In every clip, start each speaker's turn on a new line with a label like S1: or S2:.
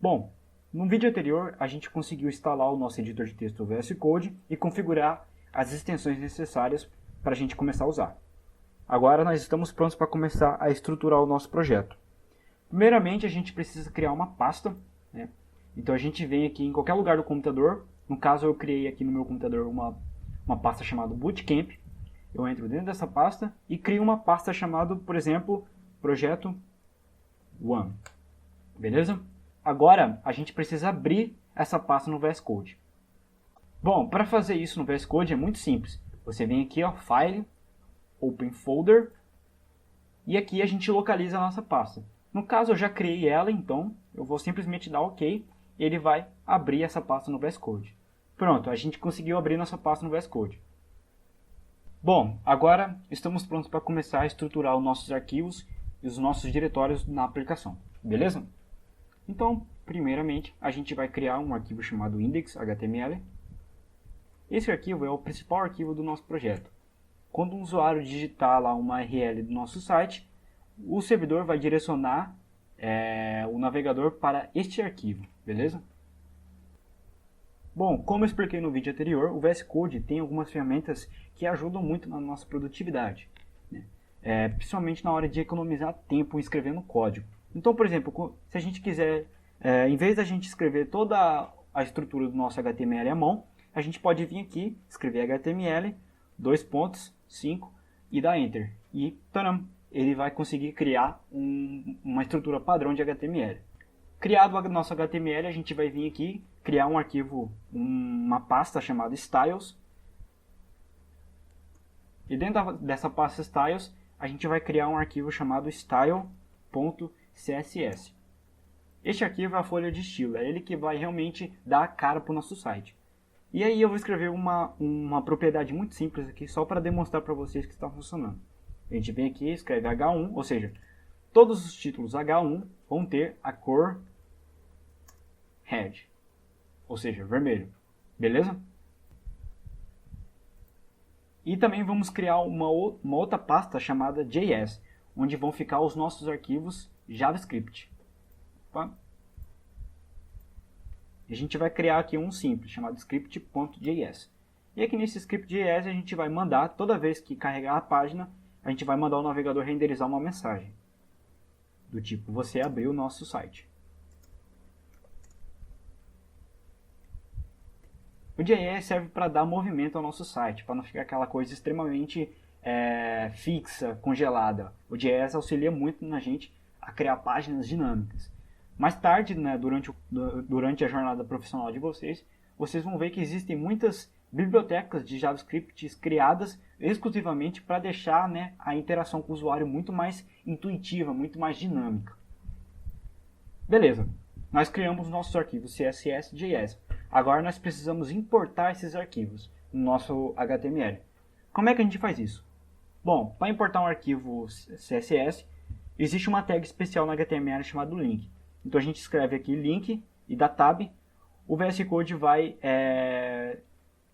S1: Bom, no vídeo anterior a gente conseguiu instalar o nosso editor de texto VS Code e configurar as extensões necessárias para a gente começar a usar. Agora nós estamos prontos para começar a estruturar o nosso projeto. Primeiramente a gente precisa criar uma pasta, né? Então a gente vem aqui em qualquer lugar do computador. No caso eu criei aqui no meu computador uma pasta chamada Bootcamp. Eu entro dentro dessa pasta e crio uma pasta chamada, por exemplo, Projeto One. Beleza? Agora a gente precisa abrir essa pasta no VS Code. Bom, para fazer isso no VS Code é muito simples. Você vem aqui, ó, File, Open Folder, e aqui a gente localiza a nossa pasta. No caso eu já criei ela, então eu vou simplesmente dar OK e ele vai abrir essa pasta no VS Code. Pronto, a gente conseguiu abrir nossa pasta no VS Code. Bom, agora estamos prontos para começar a estruturar os nossos arquivos e os nossos diretórios na aplicação, beleza? Então, primeiramente, a gente vai criar um arquivo chamado index.html. Esse arquivo é o principal arquivo do nosso projeto. Quando um usuário digitar lá uma URL do nosso site, o servidor vai direcionar o navegador para este arquivo, beleza? Bom, como eu expliquei no vídeo anterior, o VS Code tem algumas ferramentas que ajudam muito na nossa produtividade, né? Principalmente na hora de economizar tempo escrevendo código. Então, por exemplo, se a gente quiser, em vez da gente escrever toda a estrutura do nosso HTML à mão, a gente pode vir aqui, escrever HTML, 5 e dar Enter. E, taram, ele vai conseguir criar uma estrutura padrão de HTML. Criado o nosso HTML, a gente vai vir aqui, criar um arquivo, uma pasta chamada Styles. E dentro dessa pasta Styles, a gente vai criar um arquivo chamado style.css. Este arquivo é a folha de estilo, é ele que vai realmente dar a cara para o nosso site. E aí eu vou escrever uma propriedade muito simples aqui, só para demonstrar para vocês que está funcionando. A gente vem aqui, escreve H1, ou seja, todos os títulos H1 vão ter a cor red, ou seja, vermelho. Beleza? E também vamos criar uma outra pasta chamada JS, onde vão ficar os nossos arquivos JavaScript. Opa. E a gente vai criar aqui um simples, chamado script.js. E aqui nesse script.js a gente vai mandar, toda vez que carregar a página, a gente vai mandar o navegador renderizar uma mensagem. Do tipo, você abriu o nosso site. O JS serve para dar movimento ao nosso site, para não ficar aquela coisa extremamente fixa, congelada. O JS auxilia muito na gente a criar páginas dinâmicas. Mais tarde, né, durante a jornada profissional de vocês, vocês vão ver que existem muitas bibliotecas de JavaScript criadas exclusivamente para deixar, né, a interação com o usuário muito mais intuitiva, muito mais dinâmica. Beleza, nós criamos nossos arquivos CSS e JS. Agora nós precisamos importar esses arquivos no nosso HTML. Como é que a gente faz isso? Bom, para importar um arquivo CSS, existe uma tag especial no HTML chamada link. Então a gente escreve aqui link e dá tab. O VS Code vai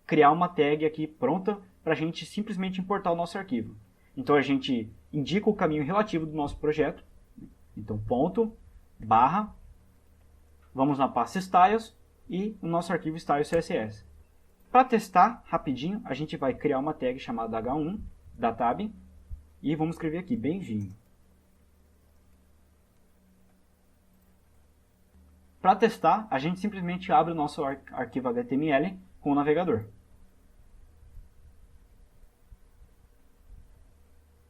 S1: criar uma tag aqui pronta para a gente simplesmente importar o nosso arquivo. Então a gente indica o caminho relativo do nosso projeto. Então ponto, barra, vamos na pasta styles e o nosso arquivo styles CSS. Para testar rapidinho, a gente vai criar uma tag chamada H1 da tab e vamos escrever aqui bem-vindo. Para testar, a gente simplesmente abre o nosso arquivo HTML com o navegador.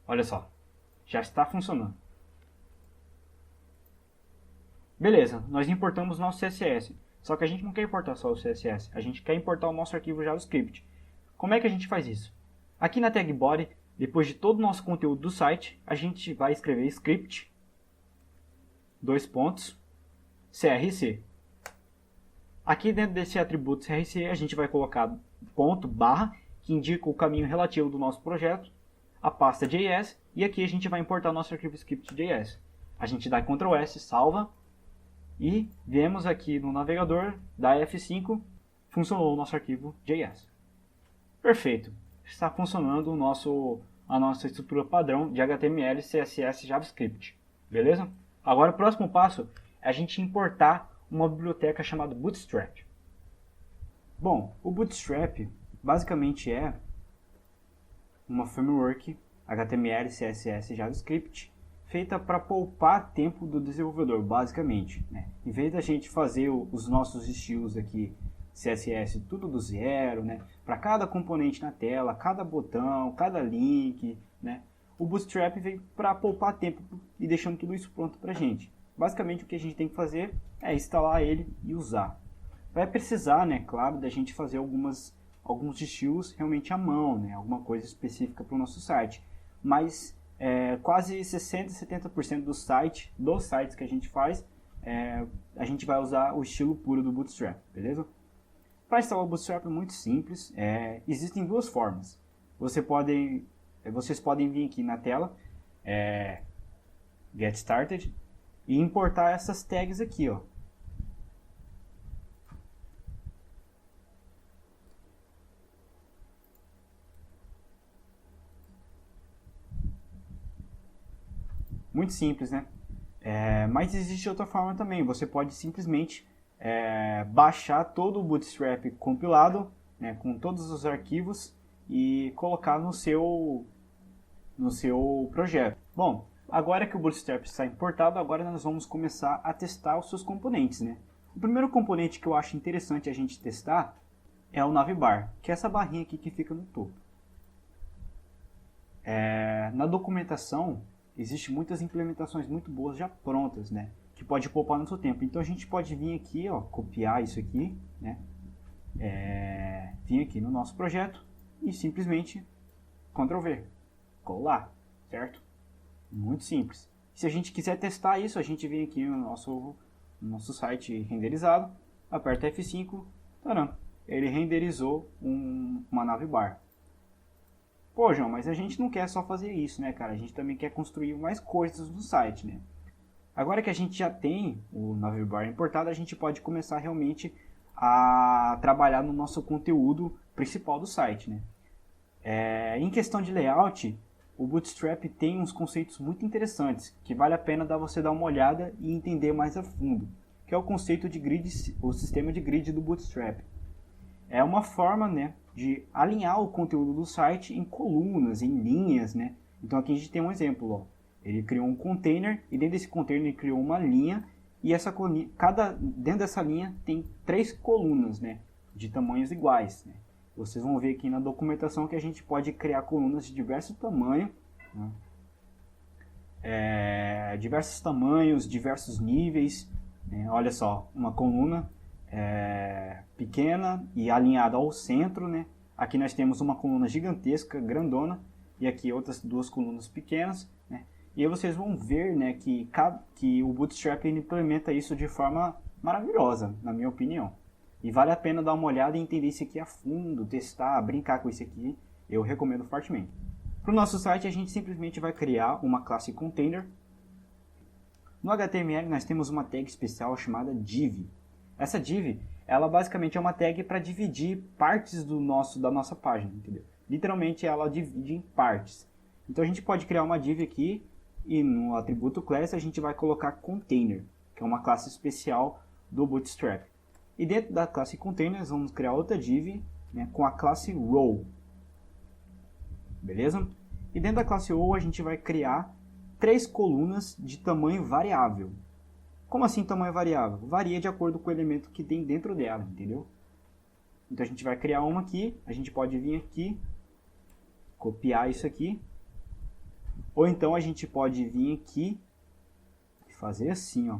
S1: Olha só, já está funcionando. Beleza, nós importamos nosso CSS. Só que a gente não quer importar só o CSS, a gente quer importar o nosso arquivo JavaScript. Como é que a gente faz isso? Aqui na tag body, depois de todo o nosso conteúdo do site, a gente vai escrever script, CRC. Aqui dentro desse atributo CRC, a gente vai colocar ponto, barra, que indica o caminho relativo do nosso projeto, a pasta JS, e aqui a gente vai importar nosso arquivo script.js. A gente dá Ctrl S, salva, e vemos aqui no navegador, dá F5, funcionou o nosso arquivo JS. Perfeito, está funcionando a nossa estrutura padrão de HTML, CSS e JavaScript. Beleza? Agora o próximo passo é a gente importar uma biblioteca chamada Bootstrap. Bom, o Bootstrap basicamente é uma framework HTML, CSS e JavaScript feita para poupar tempo do desenvolvedor, basicamente, né? Em vez da gente fazer os nossos estilos aqui, CSS tudo do zero, né? Para cada componente na tela, cada botão, cada link, né? O Bootstrap veio para poupar tempo e deixando tudo isso pronto para a gente. Basicamente o que a gente tem que fazer é instalar ele e usar. Vai precisar, né, claro, da gente fazer alguns estilos realmente à mão, né? Alguma coisa específica para o nosso site. Mas quase 60, 70% dos sites que a gente faz, a gente vai usar o estilo puro do Bootstrap, beleza? Para instalar o Bootstrap é muito simples, existem duas formas. Vocês podem vir aqui na tela, Get Started, e importar essas tags aqui, ó. Muito simples, né? Mas existe outra forma também. Você pode simplesmente baixar todo o Bootstrap compilado, né, com todos os arquivos e colocar no seu projeto. Bom, agora que o Bootstrap está importado, agora nós vamos começar a testar os seus componentes, né? O primeiro componente que eu acho interessante a gente testar é o navbar, que é essa barrinha aqui que fica no topo. Na documentação existem muitas implementações muito boas já prontas, né? Que pode poupar no seu tempo. Então a gente pode vir aqui, ó, copiar isso aqui, né? Vir aqui no nosso projeto e simplesmente Ctrl V, colar, certo? Muito simples. Se a gente quiser testar isso, a gente vem aqui no nosso site renderizado, aperta F5, taram, ele renderizou uma navbar. Pô, João, mas a gente não quer só fazer isso, né, cara? A gente também quer construir mais coisas no site, né? Agora que a gente já tem o navbar importado, a gente pode começar realmente a trabalhar no nosso conteúdo principal do site, né? Em questão de layout, o Bootstrap tem uns conceitos muito interessantes que vale a pena você dar uma olhada e entender mais a fundo, que é o conceito de grid, o sistema de grid do Bootstrap. É uma forma, né, de alinhar o conteúdo do site em colunas, em linhas, né? Então aqui a gente tem um exemplo, ó. Ele criou um container e dentro desse container ele criou uma linha e dentro dessa linha tem 3 colunas, né, de tamanhos iguais, né? Vocês vão ver aqui na documentação que a gente pode criar colunas de diversos tamanhos, né? Diversos tamanhos, diversos níveis, né? Olha só, uma coluna pequena e alinhada ao centro, né? Aqui nós temos uma coluna gigantesca, grandona, e aqui outras 2 colunas pequenas, né? E aí vocês vão ver, né, que o Bootstrap implementa isso de forma maravilhosa, na minha opinião. E vale a pena dar uma olhada e entender isso aqui a fundo, testar, brincar com isso aqui, eu recomendo fortemente. Para o nosso site a gente simplesmente vai criar uma classe container. No HTML nós temos uma tag especial chamada div. Essa div, ela basicamente é uma tag para dividir partes da nossa página, entendeu? Literalmente ela divide em partes. Então a gente pode criar uma div aqui e no atributo class a gente vai colocar container, que é uma classe especial do Bootstrap. E dentro da classe container nós vamos criar outra div, né, com a classe row. Beleza? E dentro da classe row a gente vai criar 3 colunas de tamanho variável. Como assim tamanho variável? Varia de acordo com o elemento que tem dentro dela, entendeu? Então a gente vai criar uma aqui, a gente pode vir aqui, copiar isso aqui, ou então a gente pode vir aqui e fazer assim, ó.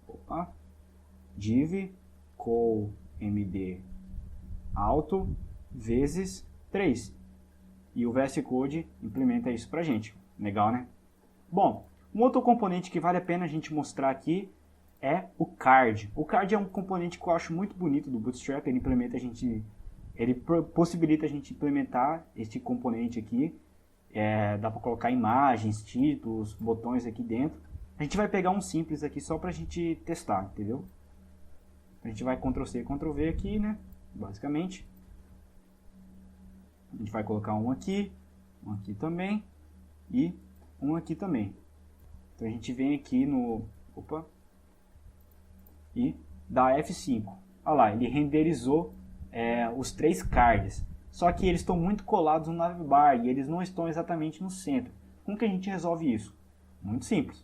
S1: Opa, div colmd alto vezes 3. E o VS Code implementa isso pra gente. Legal, né? Bom, um outro componente que vale a pena a gente mostrar aqui é o card. O card é um componente que eu acho muito bonito do Bootstrap. Ele possibilita a gente implementar este componente aqui. Dá para colocar imagens, títulos, botões aqui dentro. A gente vai pegar um simples aqui só para a gente testar, entendeu? A gente vai Ctrl+C, Ctrl+V aqui, né? Basicamente. A gente vai colocar um aqui também e um aqui também. Então a gente vem aqui no... e dá F5. Olha lá, ele renderizou os 3 cards. Só que eles estão muito colados no navbar e eles não estão exatamente no centro. Como que a gente resolve isso? Muito simples.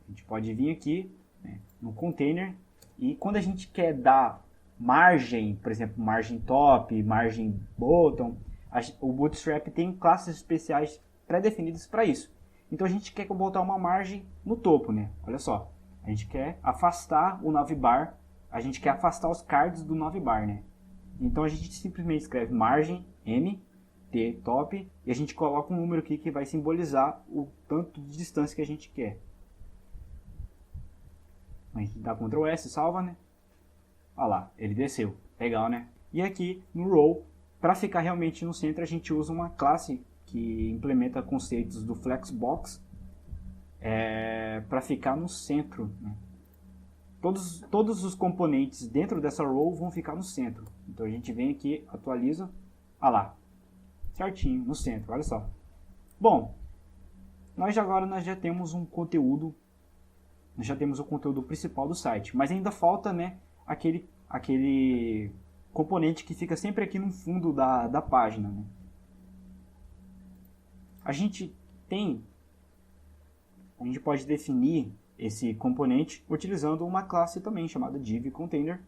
S1: A gente pode vir aqui, né, no container, e quando a gente quer dar margem, por exemplo, margem top, margem bottom, o Bootstrap tem classes especiais pré-definidas para isso. Então a gente quer botar uma margem no topo, né? Olha só, a gente quer afastar o navbar, a gente quer afastar os cards do navbar, né? Então a gente simplesmente escreve margem M T top e a gente coloca um número aqui que vai simbolizar o tanto de distância que a gente quer. A gente dá Ctrl S, salva, né? Olha lá, ele desceu. Legal, né? E aqui no row, para ficar realmente no centro, a gente usa uma classe que implementa conceitos do Flexbox para ficar no centro, né? Todos os componentes dentro dessa row vão ficar no centro. Então a gente vem aqui, atualiza, olha lá, certinho, no centro, olha só. Bom, agora nós já temos um conteúdo, nós já temos o conteúdo principal do site, mas ainda falta, né, aquele componente que fica sempre aqui no fundo da página, né? A gente pode definir esse componente utilizando uma classe também chamada div_container.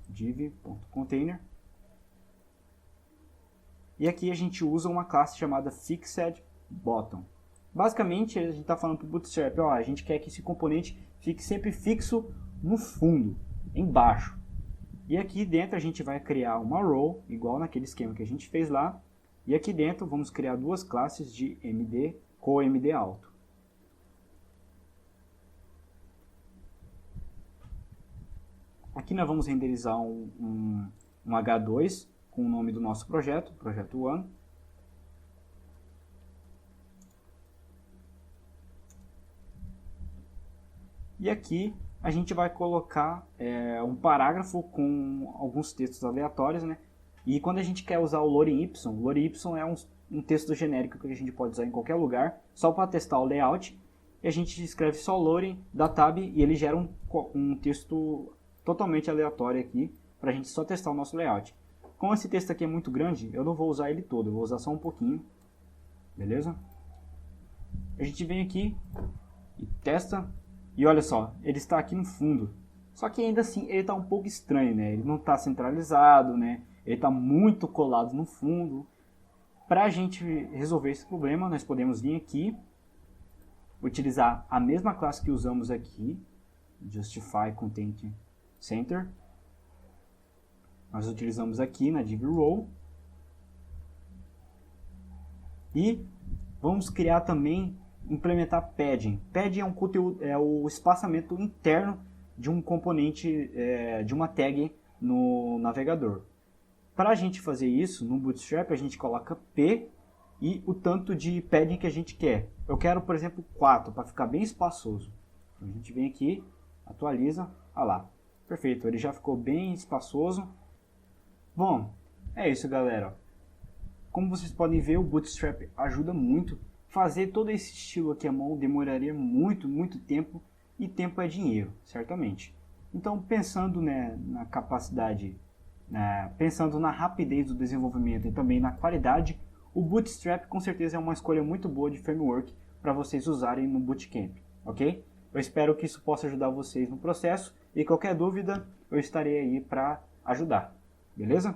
S1: div.container. E aqui a gente usa uma classe chamada fixedBottom. Basicamente a gente está falando para o Bootstrap, ó, a gente quer que esse componente fique sempre fixo no fundo, embaixo. E aqui dentro a gente vai criar uma row, igual naquele esquema que a gente fez lá. E aqui dentro vamos criar duas classes de MD com MD alto. Aqui nós vamos renderizar um H2 com o nome do nosso projeto, projeto 1. E aqui a gente vai colocar um parágrafo com alguns textos aleatórios, né? E quando a gente quer usar o lorem y é um texto genérico que a gente pode usar em qualquer lugar, só para testar o layout. E a gente escreve só lorem, dá tab e ele gera um texto totalmente aleatório aqui, para a gente só testar o nosso layout. Como esse texto aqui é muito grande, eu não vou usar ele todo, eu vou usar só um pouquinho. Beleza? A gente vem aqui e testa. E olha só, ele está aqui no fundo. Só que ainda assim ele está um pouco estranho, né? Ele não está centralizado, né? Ele está muito colado no fundo. Para a gente resolver esse problema, nós podemos vir aqui, utilizar a mesma classe que usamos aqui, Justify Content Center. Nós utilizamos aqui na div_row. E vamos criar também, implementar padding. Padding é um conteúdo, é o espaçamento interno de um componente, de uma tag no navegador. Para a gente fazer isso, no Bootstrap a gente coloca P e o tanto de padding que a gente quer. Eu quero, por exemplo, 4, para ficar bem espaçoso. Então a gente vem aqui, atualiza, olha lá. Perfeito, ele já ficou bem espaçoso. Bom, é isso, galera. Como vocês podem ver, o Bootstrap ajuda muito. Fazer todo esse estilo aqui à mão demoraria muito tempo, e tempo é dinheiro, certamente. Então, pensando, né, na capacidade, pensando na rapidez do desenvolvimento e também na qualidade, o Bootstrap com certeza é uma escolha muito boa de framework para vocês usarem no Bootcamp, ok? Eu espero que isso possa ajudar vocês no processo, e qualquer dúvida eu estarei aí para ajudar, beleza?